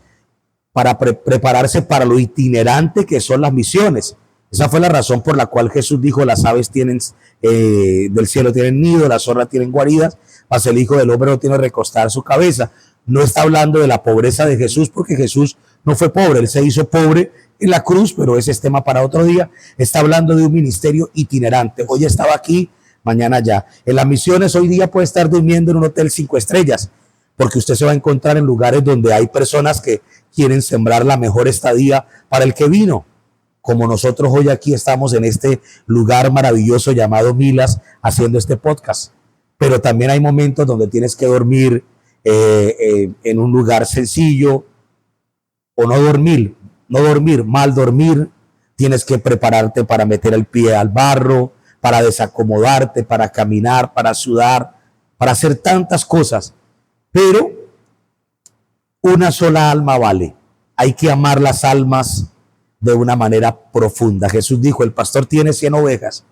para prepararse para lo itinerante que son las misiones. Esa fue la razón por la cual Jesús dijo, las aves tienen del cielo tienen nido, las zorras tienen guaridas, mas el Hijo del Hombre no tiene recostar su cabeza. No está hablando de la pobreza de Jesús, porque Jesús no fue pobre, él se hizo pobre en la cruz, pero ese es tema para otro día. Está hablando de un ministerio itinerante. Hoy estaba aquí, mañana ya. En las misiones hoy día puede estar durmiendo en un hotel 5 estrellas, porque usted se va a encontrar en lugares donde hay personas que quieren sembrar la mejor estadía para el que vino. como nosotros hoy aquí estamos en este lugar maravilloso llamado Milas haciendo este podcast. Pero también hay momentos donde tienes que dormir en un lugar sencillo o no dormir, mal dormir. Tienes que prepararte para meter el pie al barro, para desacomodarte, para caminar, para sudar, para hacer tantas cosas. Pero una sola alma vale. Hay que amar las almas de una manera profunda. Jesús dijo, el pastor tiene 100 ovejas,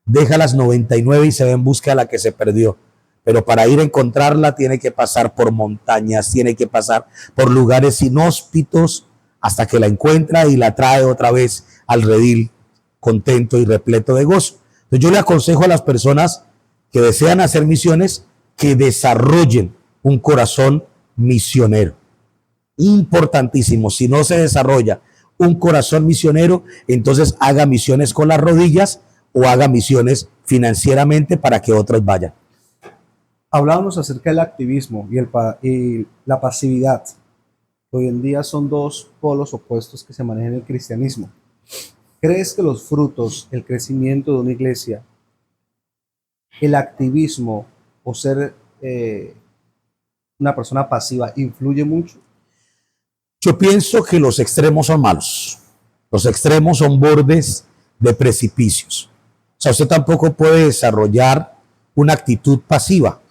deja las 99 y se va en busca de la que se perdió. Pero para ir a encontrarla tiene que pasar por montañas, tiene que pasar por lugares inhóspitos hasta que la encuentra y la trae otra vez al redil contento y repleto de gozo. Entonces yo le aconsejo a las personas que desean hacer misiones que desarrollen un corazón misionero. Importantísimo, si no se desarrolla un corazón misionero, entonces haga misiones con las rodillas o haga misiones financieramente para que otros vayan. Hablábamos acerca del activismo y la pasividad. Hoy en día son dos polos opuestos que se manejan en el cristianismo. ¿Crees que los frutos, el crecimiento de una iglesia, el activismo o ser una persona pasiva influye mucho? Yo pienso que los extremos son malos. Los extremos son bordes de precipicios. O sea, usted tampoco puede desarrollar una actitud pasiva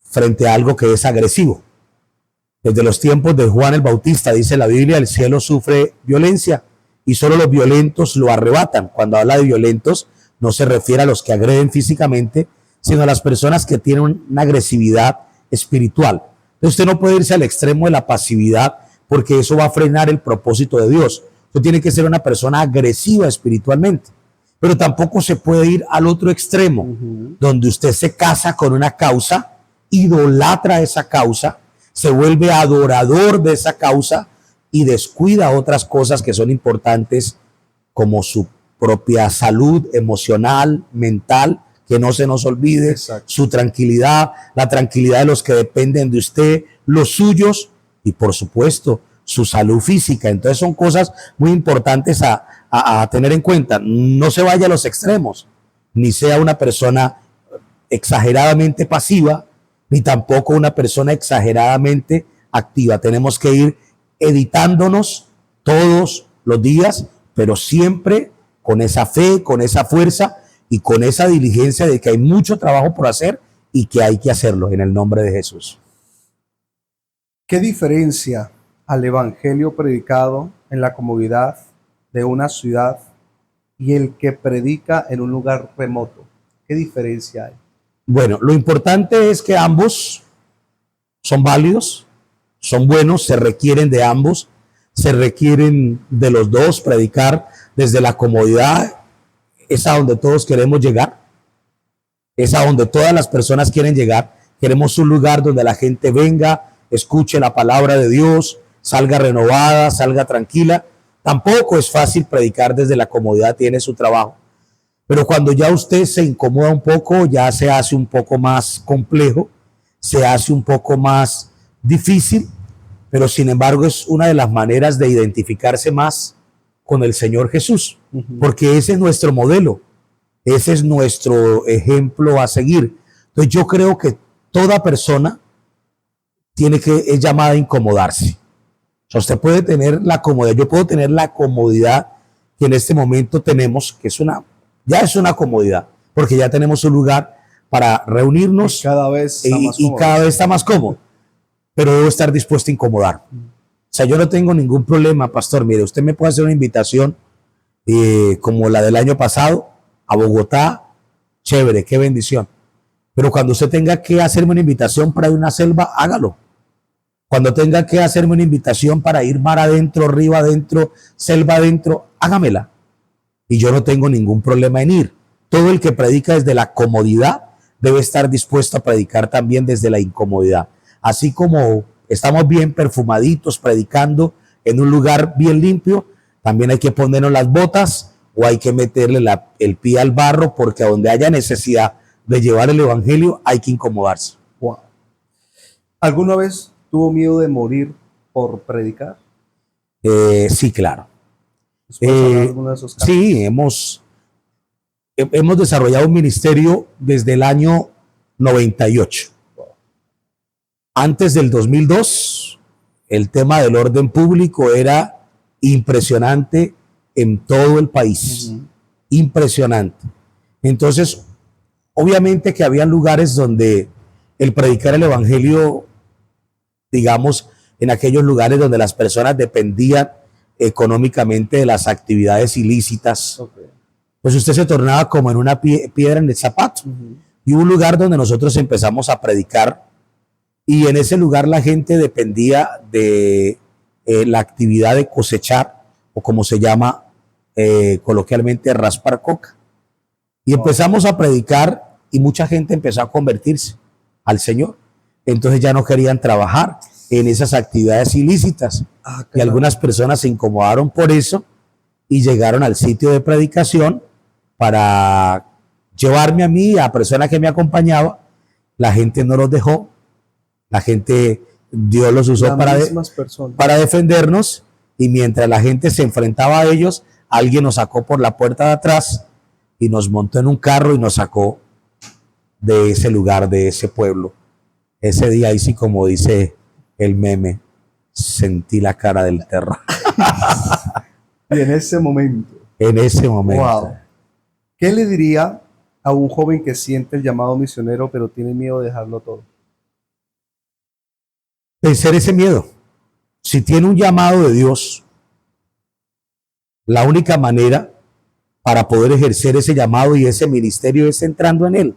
frente a algo que es agresivo. Desde los tiempos de Juan el Bautista, dice la Biblia, el cielo sufre violencia y solo los violentos lo arrebatan. Cuando habla de violentos, no se refiere a los que agreden físicamente, sino a las personas que tienen una agresividad espiritual. Entonces usted no puede irse al extremo de la pasividad porque eso va a frenar el propósito de Dios. Usted tiene que ser una persona agresiva espiritualmente, pero tampoco se puede ir al otro extremo, donde usted se casa con una causa, idolatra esa causa, se vuelve adorador de esa causa y descuida otras cosas que son importantes como su propia salud emocional, mental, que no se nos olvide. Exacto. Su tranquilidad, la tranquilidad de los que dependen de usted, los suyos y por supuesto su salud física. Entonces son cosas muy importantes a tener en cuenta. No se vaya a los extremos, ni sea una persona exageradamente pasiva, ni tampoco una persona exageradamente activa. Tenemos que ir editándonos todos los días, pero siempre con esa fe, con esa fuerza y con esa diligencia de que hay mucho trabajo por hacer y que hay que hacerlo en el nombre de Jesús. ¿Qué diferencia al evangelio predicado en la comodidad de una ciudad y el que predica en un lugar remoto? ¿Qué diferencia hay? Bueno, lo importante es que ambos son válidos, son buenos, se requieren de ambos, se requieren de los dos. Predicar desde la comodidad es a donde todos queremos llegar, es a donde todas las personas quieren llegar. Queremos un lugar donde la gente venga, escuche la palabra de Dios, salga renovada, salga tranquila. Tampoco es fácil predicar desde la comodidad, tiene su trabajo. Pero cuando ya usted se incomoda un poco, ya se hace un poco más complejo, se hace un poco más difícil, pero sin embargo es una de las maneras de identificarse más con el Señor Jesús, porque ese es nuestro modelo, ese es nuestro ejemplo a seguir. Entonces yo creo que toda persona es llamada a incomodarse. O sea, usted puede tener la comodidad, yo puedo tener la comodidad que en este momento tenemos, que ya es una comodidad, porque ya tenemos un lugar para reunirnos y cada vez está más cómodo, pero debo estar dispuesto a incomodar. O sea, yo no tengo ningún problema, pastor. Mire, usted me puede hacer una invitación como la del año pasado a Bogotá, chévere, qué bendición. Pero cuando usted tenga que hacerme una invitación para ir a una selva, hágalo. Cuando tenga que hacerme una invitación para ir mar adentro, río adentro, selva adentro, hágamela. Y yo no tengo ningún problema en ir. Todo el que predica desde la comodidad debe estar dispuesto a predicar también desde la incomodidad. Así como estamos bien perfumaditos predicando en un lugar bien limpio, también hay que ponernos las botas o hay que meterle el pie al barro, porque a donde haya necesidad de llevar el evangelio hay que incomodarse. Wow. ¿Alguna vez tuvo miedo de morir por predicar? Sí, claro. ¿Nos puedes hablar de alguno de esos casos? Sí, hemos desarrollado un ministerio desde el año 98. Antes del 2002, el tema del orden público era impresionante en todo el país. Impresionante. Entonces, obviamente que había lugares donde el predicar el evangelio, digamos, en aquellos lugares donde las personas dependían económicamente de las actividades ilícitas, pues usted se tornaba como en una piedra en el zapato. Y hubo un lugar donde nosotros empezamos a predicar, y en ese lugar la gente dependía de la actividad de cosechar, o como se llama coloquialmente, raspar coca. Y empezamos a predicar y mucha gente empezó a convertirse al Señor. Entonces ya no querían trabajar en esas actividades ilícitas. Y algunas personas se incomodaron por eso y llegaron al sitio de predicación para llevarme a mí, a la persona que me acompañaba. La gente no los dejó. La gente, Dios los usó para defendernos, y mientras la gente se enfrentaba a ellos, alguien nos sacó por la puerta de atrás y nos montó en un carro y nos sacó de ese lugar, de ese pueblo. Ese día ahí sí, como dice el meme, sentí la cara del terror. Y en ese momento. Wow. ¿Qué le diría a un joven que siente el llamado misionero pero tiene miedo de dejarlo todo? Vencer ese miedo. Si tiene un llamado de Dios, la única manera para poder ejercer ese llamado y ese ministerio es entrando en él.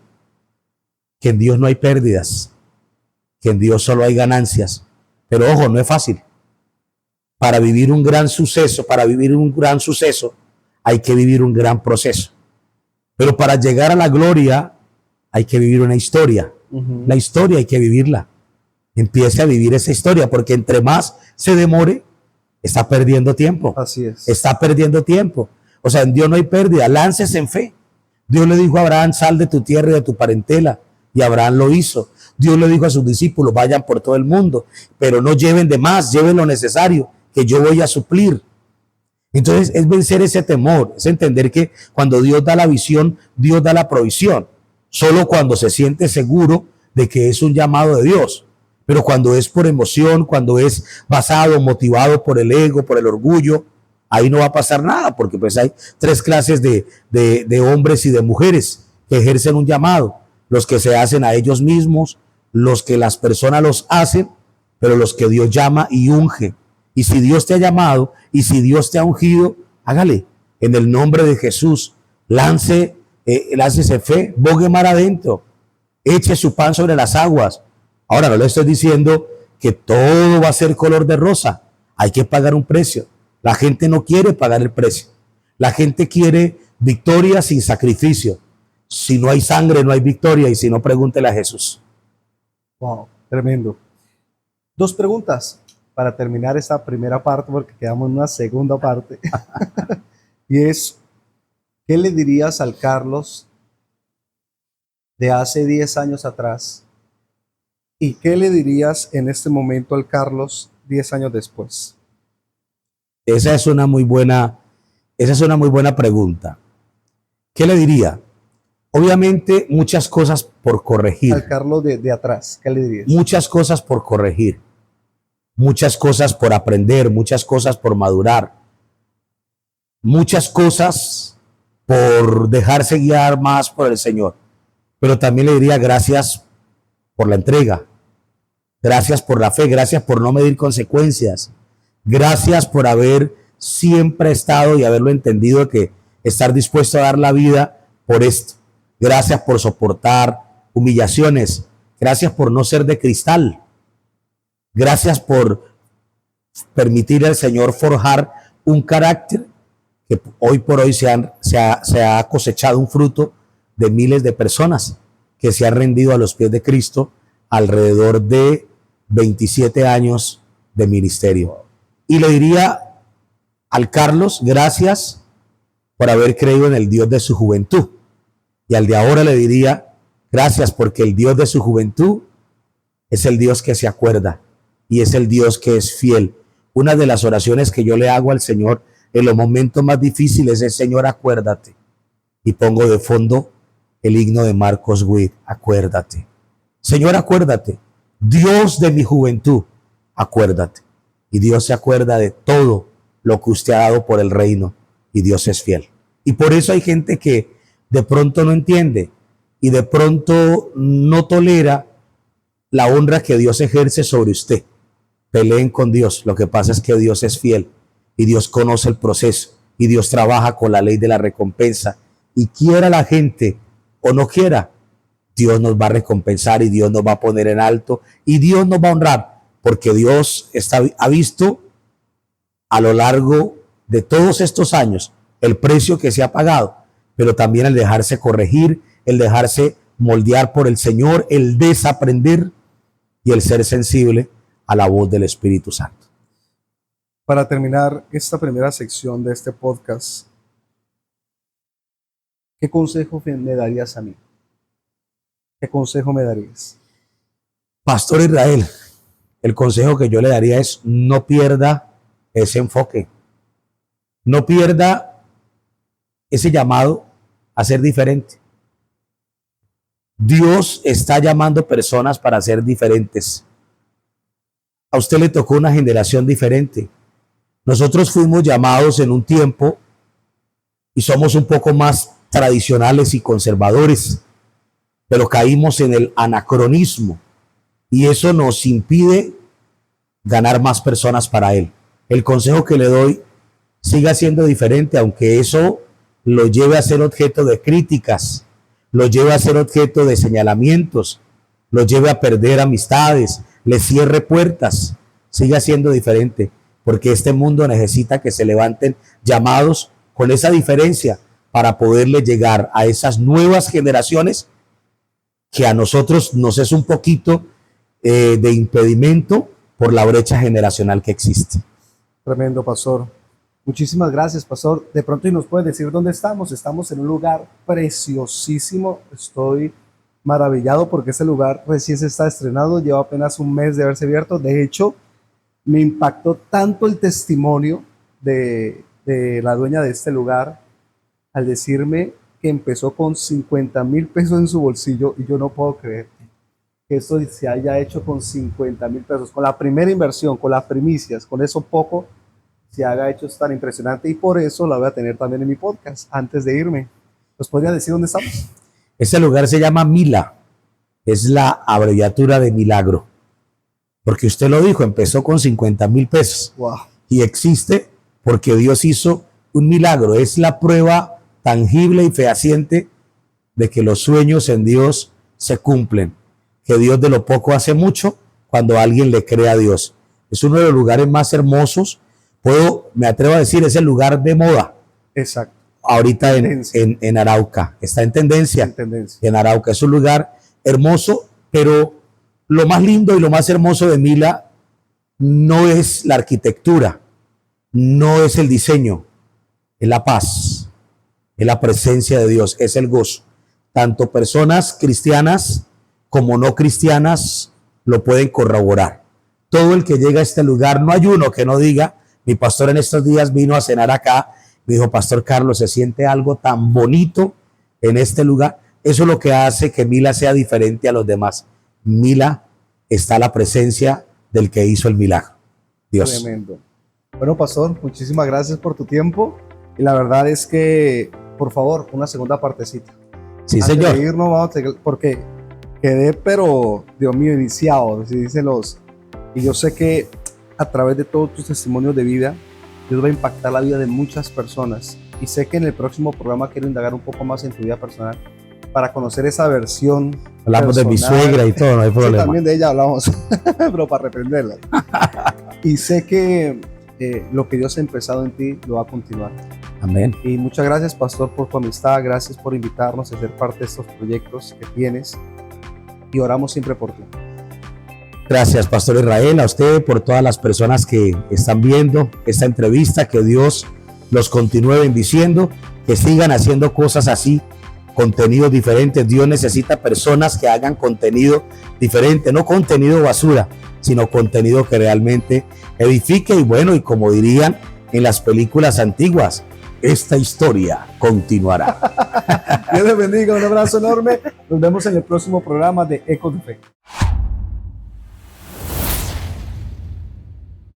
Que en Dios no hay pérdidas, que en Dios solo hay ganancias. Pero ojo, no es fácil. Para vivir un gran suceso, hay que vivir un gran proceso. Pero para llegar a la gloria hay que vivir una historia. La historia hay que vivirla. Empiece a vivir esa historia, porque entre más se demore, está perdiendo tiempo. Así es. Está perdiendo tiempo. O sea, en Dios no hay pérdida. Láncese en fe. Dios le dijo a Abraham, sal de tu tierra y de tu parentela. Y Abraham lo hizo. Dios le dijo a sus discípulos, vayan por todo el mundo, pero no lleven de más, lleven lo necesario, que yo voy a suplir. Entonces es vencer ese temor, es entender que cuando Dios da la visión, Dios da la provisión. Solo cuando se siente seguro de que es un llamado de Dios. Pero cuando es por emoción, cuando es basado, motivado por el ego, por el orgullo, ahí no va a pasar nada, porque pues hay tres clases de hombres y de mujeres que ejercen un llamado. Los que se hacen a ellos mismos, los que las personas los hacen, pero los que Dios llama y unge. Y si Dios te ha llamado y si Dios te ha ungido, hágale. En el nombre de Jesús, láncese fe, bogue mar adentro, eche su pan sobre las aguas. Ahora no le estoy diciendo que todo va a ser color de rosa. Hay que pagar un precio. La gente no quiere pagar el precio. La gente quiere victoria sin sacrificio. Si no hay sangre, no hay victoria. Y si no, pregúntele a Jesús. Wow, tremendo. Dos preguntas para terminar esta primera parte, porque quedamos en una segunda parte. Y es, ¿qué le dirías al Carlos de hace 10 años atrás? ¿Y qué le dirías en este momento al Carlos 10 años después? Esa es una muy buena pregunta. ¿Qué le diría? Obviamente muchas cosas por corregir. Al Carlos de atrás, ¿qué le dirías? Muchas cosas por corregir. Muchas cosas por aprender, muchas cosas por madurar. Muchas cosas por dejarse guiar más por el Señor. Pero también le diría gracias por la entrega. Gracias por la fe, gracias por no medir consecuencias. Gracias por haber siempre estado y haberlo entendido, que estar dispuesto a dar la vida por esto. Gracias por soportar humillaciones. Gracias por no ser de cristal. Gracias por permitir al Señor forjar un carácter que hoy por hoy se ha cosechado un fruto de miles de personas que se han rendido a los pies de Cristo alrededor de 27 años de ministerio. Y le diría al Carlos, gracias por haber creído en el Dios de su juventud. Y al de ahora le diría, gracias porque el Dios de su juventud es el Dios que se acuerda y es el Dios que es fiel. Una de las oraciones que yo le hago al Señor en los momentos más difíciles es: Señor, acuérdate. Y pongo de fondo el himno de Marcos Witt: acuérdate. Señor, acuérdate. Dios de mi juventud, acuérdate. Y Dios se acuerda de todo lo que usted ha dado por el reino, y Dios es fiel. Y por eso hay gente que de pronto no entiende y de pronto no tolera la honra que Dios ejerce sobre usted. Peleen con Dios. Lo que pasa es que Dios es fiel y Dios conoce el proceso y Dios trabaja con la ley de la recompensa, y quiera la gente o no quiera, Dios nos va a recompensar y Dios nos va a poner en alto y Dios nos va a honrar, porque Dios ha visto a lo largo de todos estos años el precio que se ha pagado, pero también el dejarse corregir, el dejarse moldear por el Señor, el desaprender y el ser sensible a la voz del Espíritu Santo. Para terminar esta primera sección de este podcast, ¿qué consejo me darías a mí? ¿Qué consejo me darías? Pastor Israel, el consejo que yo le daría es: no pierda ese enfoque, no pierda ese llamado a ser diferente. Dios está llamando personas para ser diferentes. A usted le tocó una generación diferente. Nosotros fuimos llamados en un tiempo y somos un poco más tradicionales y conservadores, pero caímos en el anacronismo y eso nos impide ganar más personas para Él. El consejo que le doy: siga siendo diferente, aunque eso lo lleve a ser objeto de críticas, lo lleve a ser objeto de señalamientos, lo lleve a perder amistades, le cierre puertas. Siga siendo diferente, porque este mundo necesita que se levanten llamados con esa diferencia para poderle llegar a esas nuevas generaciones que a nosotros nos es un poquito de impedimento por la brecha generacional que existe. Tremendo, pastor. Muchísimas gracias, pastor. De pronto, ¿y nos puede decir dónde estamos? Estamos en un lugar preciosísimo. Estoy maravillado porque este lugar recién se está estrenado, lleva apenas un mes de haberse abierto. De hecho, me impactó tanto el testimonio de la dueña de este lugar al decirme que empezó con 50,000 pesos en su bolsillo, y yo no puedo creer que esto se haya hecho con 50,000 pesos, con la primera inversión, con las primicias, con eso poco se haga hecho tan impresionante, y por eso la voy a tener también en mi podcast. Antes de irme, ¿nos podría decir dónde estamos? Este lugar se llama Mila, es la abreviatura de milagro, porque usted lo dijo, empezó con 50,000 pesos. Wow. Y existe porque Dios hizo un milagro. Es la prueba tangible y fehaciente de que los sueños en Dios se cumplen, que Dios de lo poco hace mucho cuando alguien le cree a Dios. Es uno de los lugares más hermosos, me atrevo a decir, es el lugar de moda. Exacto. Ahorita en Arauca, está en tendencia. En Arauca es un lugar hermoso, pero lo más lindo y lo más hermoso de Mila no es la arquitectura, no es el diseño, es la paz, es la presencia de Dios, es el gozo. Tanto personas cristianas como no cristianas lo pueden corroborar. Todo el que llega a este lugar, no hay uno que no diga: mi pastor en estos días vino a cenar acá, me dijo: Pastor Carlos, se siente algo tan bonito en este lugar. Eso es lo que hace que Mila sea diferente a los demás. Mila está la presencia del que hizo el milagro, Dios. Tremendo. Bueno, pastor, muchísimas gracias por tu tiempo, y la verdad es que, por favor, una segunda partecita. Sí, Antes señor. de irnos, vamos a, porque quedé, pero Dios mío, iniciado, así dicen y yo sé que a través de todos tus testimonios de vida, Dios va a impactar la vida de muchas personas, y sé que en el próximo programa quiero indagar un poco más en tu vida personal para conocer esa versión. Hablamos personal de mi suegra y todo, no hay problema. Sí, también de ella hablamos, pero para reprenderla. Y sé que lo que Dios ha empezado en ti lo va a continuar. Amén. Y muchas gracias, pastor, por tu amistad. Gracias por invitarnos a ser parte de estos proyectos que tienes, y oramos siempre por ti. Gracias, Pastor Israel, a usted, por todas las personas que están viendo esta entrevista. Que Dios los continúe bendiciendo, que sigan haciendo cosas así, contenidos diferentes. Dios necesita personas que hagan contenido diferente, no contenido basura, sino contenido que realmente edifique. Y bueno, y como dirían, en las películas antiguas, esta historia continuará. Dios les bendiga, un abrazo enorme. Nos vemos en el próximo programa de Ecos de Fe.